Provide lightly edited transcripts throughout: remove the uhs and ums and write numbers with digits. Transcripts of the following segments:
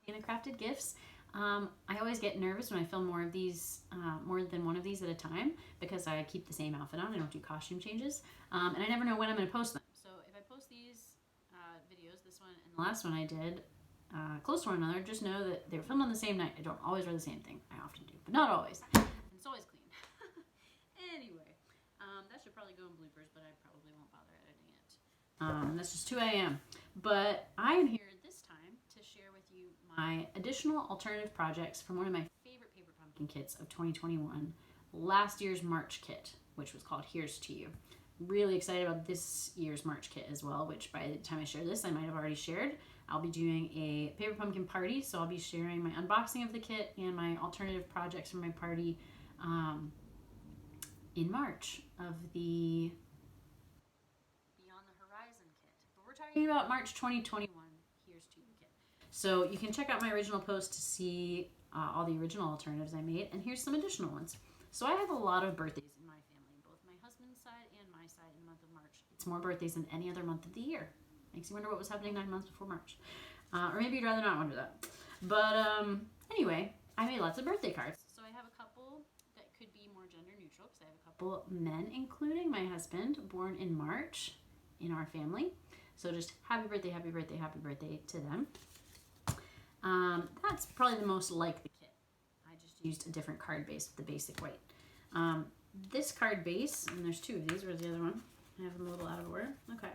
Hannah Crafted Gifts. I always get nervous when I film more than one of these at a time, because I keep the same outfit on. I don't do costume changes, and I never know when I'm going to post them. So if I post these videos, this one and the last one I did, close to one another, just know that they were filmed on the same night. I don't always wear the same thing. I often do, but not always. And it's always clean. Anyway, that should probably go in bloopers, but I probably won't bother editing it. That's just 2 a.m. But I am here this time to share with you my additional alternative projects from one of my favorite paper pumpkin kits of 2021, last year's March kit, which was called Here's to You. Really excited about this year's March kit as well, which by the time I share this, I might have already shared. I'll be doing a paper pumpkin party, so I'll be sharing my unboxing of the kit and my alternative projects from my party in March of the Beyond the Horizon kit. But we're talking about March 2021, Here's to You kit. So you can check out my original post to see all the original alternatives I made, and here's some additional ones. So I have a lot of birthdays in my family, both my husband's side and my side in the month of March. It's more birthdays than any other month of the year. Makes you wonder what was happening 9 months before March. Or maybe you'd rather not wonder that. But anyway, I made lots of birthday cards. So I have a couple that could be more gender neutral, because I have a couple men, including my husband, born in March in our family. So just happy birthday, happy birthday, happy birthday to them. That's probably the most like the kit. I just used a different card base with the basic white. This card base, and there's two of these. Where's the other one? I have them a little out of order. Okay.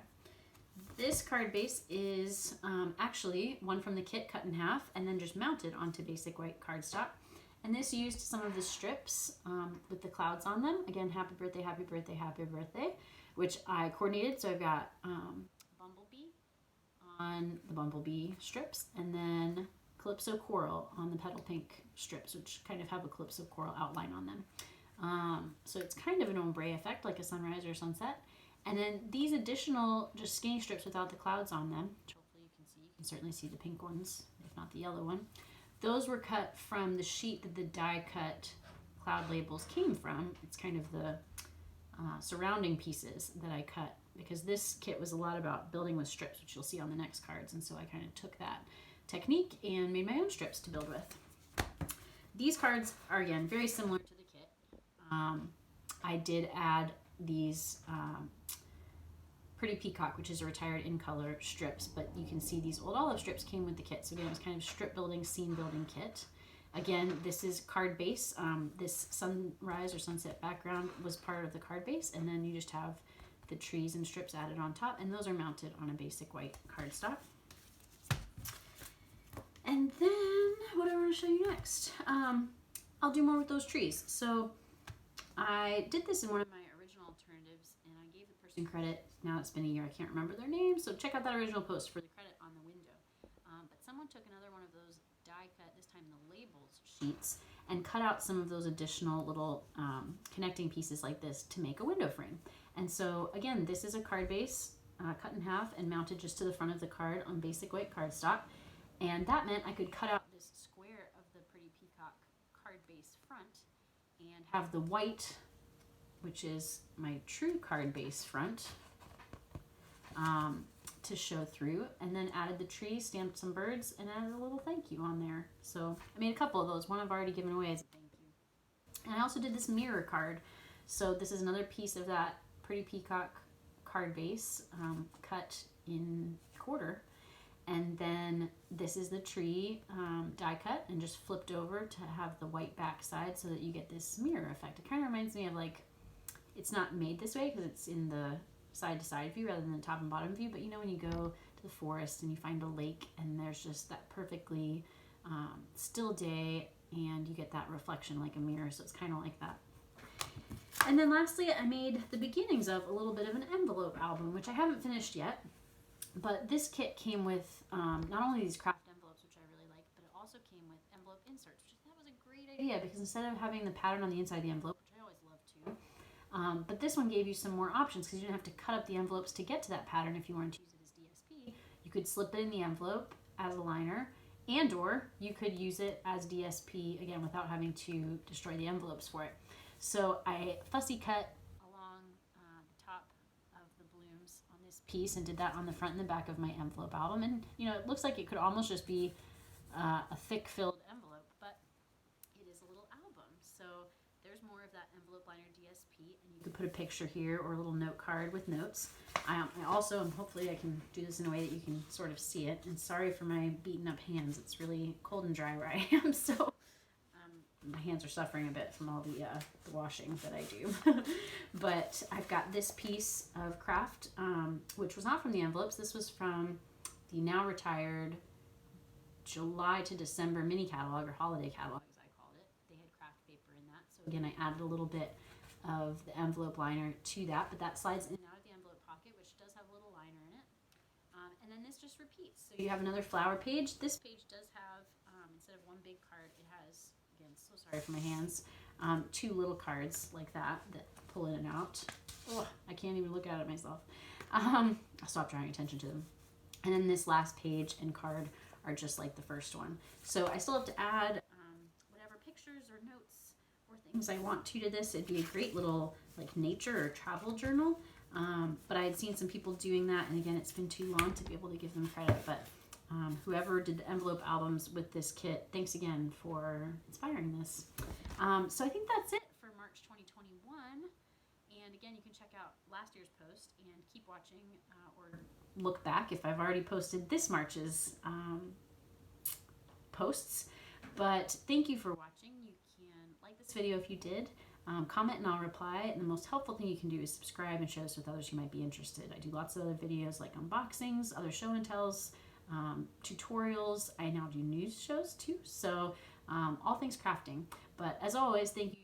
This card base is actually one from the kit cut in half and then just mounted onto basic white cardstock. And this used some of the strips with the clouds on them. Again, happy birthday, happy birthday, happy birthday, which I coordinated. So I've got Bumblebee on the Bumblebee strips, and then Calypso Coral on the Petal Pink strips, which kind of have a Calypso Coral outline on them. So it's kind of an ombre effect, like a sunrise or sunset. And then these additional just skinny strips without the clouds on them, which hopefully you can see. You can certainly see the pink ones, if not the yellow one. Those were cut from the sheet that the die cut cloud labels came from. It's kind of the surrounding pieces that I cut, because this kit was a lot about building with strips, which you'll see on the next cards. And so I kind of took that technique and made my own strips to build with. These cards are, again, very similar to the kit. I did add these Pretty Peacock, which is a retired in color strips, but you can see these old olive strips came with the kit. So again, it was kind of strip building, scene building kit. Again, this is card base. This sunrise or sunset background was part of the card base, and then you just have the trees and strips added on top, and those are mounted on a basic white cardstock. And then what do I want to show you next? I'll do more with those trees. So I did this in one of my original alternatives, and I gave the person credit. Now it's been a year, I can't remember their name, so check out that original post for the credit on the window. But someone took another one of those die cut, this time the labels sheets, and cut out some of those additional little connecting pieces like this to make a window frame. And so again, this is a card base cut in half and mounted just to the front of the card on basic white cardstock. And that meant I could cut out this square of the Pretty Peacock card base front and have the white, which is my true card base front, to show through, and then added the tree, stamped some birds, and added a little thank you on there. So I made a couple of those. One I've already given away as a thank you. And I also did this mirror card. So this is another piece of that Pretty Peacock card base, cut in quarter. And then this is the tree die cut and just flipped over to have the white back side so that you get this mirror effect. It kind of reminds me of, like, it's not made this way because it's in the side-to-side view rather than the top and bottom view, but you know when you go to the forest and you find a lake and there's just that perfectly still day and you get that reflection like a mirror, so it's kind of like that. And then lastly, I made the beginnings of a little bit of an envelope album, which I haven't finished yet, but this kit came with not only these craft envelopes, which I really like, but it also came with envelope inserts, which I thought was a great idea because instead of having the pattern on the inside of the envelope, which I always love too, but this one gave you some more options because you didn't have to cut up the envelopes to get to that pattern if you wanted to use it as DSP. You could slip it in the envelope as a liner, and or you could use it as DSP, again, without having to destroy the envelopes for it. So I fussy cut along the top of the blooms on this piece and did that on the front and the back of my envelope album. And, you know, it looks like it could almost just be a thick filled envelope, but it is a little album. So there's more of that envelope liner DSP, and you could put a picture here or a little note card with notes. I also, hopefully I can do this in a way that you can sort of see it. And sorry for my beaten up hands. It's really cold and dry where I am, so my hands are suffering a bit from all the washing that I do. But I've got this piece of craft, which was not from the envelopes. This was from the now retired July to December mini catalog, or holiday catalog as I called it. They had craft paper in that. So again, I added a little bit of the envelope liner to that, but that slides in and out of the envelope pocket, which does have a little liner in it. And then this just repeats. So you have another flower page. This page does have, instead of one big card, it has, again, so sorry for my hands, two little cards like that pull in and out. Oh, I can't even look at it myself. I'll stop drawing attention to them. And then this last page and card are just like the first one. So I still have to add whatever pictures or notes or things I want to this. It'd be a great little like nature or travel journal. But I had seen some people doing that, and again, it's been too long to be able to give them credit. But whoever did the envelope albums with this kit, thanks again for inspiring this. So I think that's it for March 2021. And again, you can check out last year's post and keep watching or look back if I've already posted this March's posts. But thank you for watching. You can like this video if you did. Comment and I'll reply. And the most helpful thing you can do is subscribe and share this with others who might be interested. I do lots of other videos like unboxings, other show and tells, tutorials. I now do news shows too. So all things crafting. But as always, thank you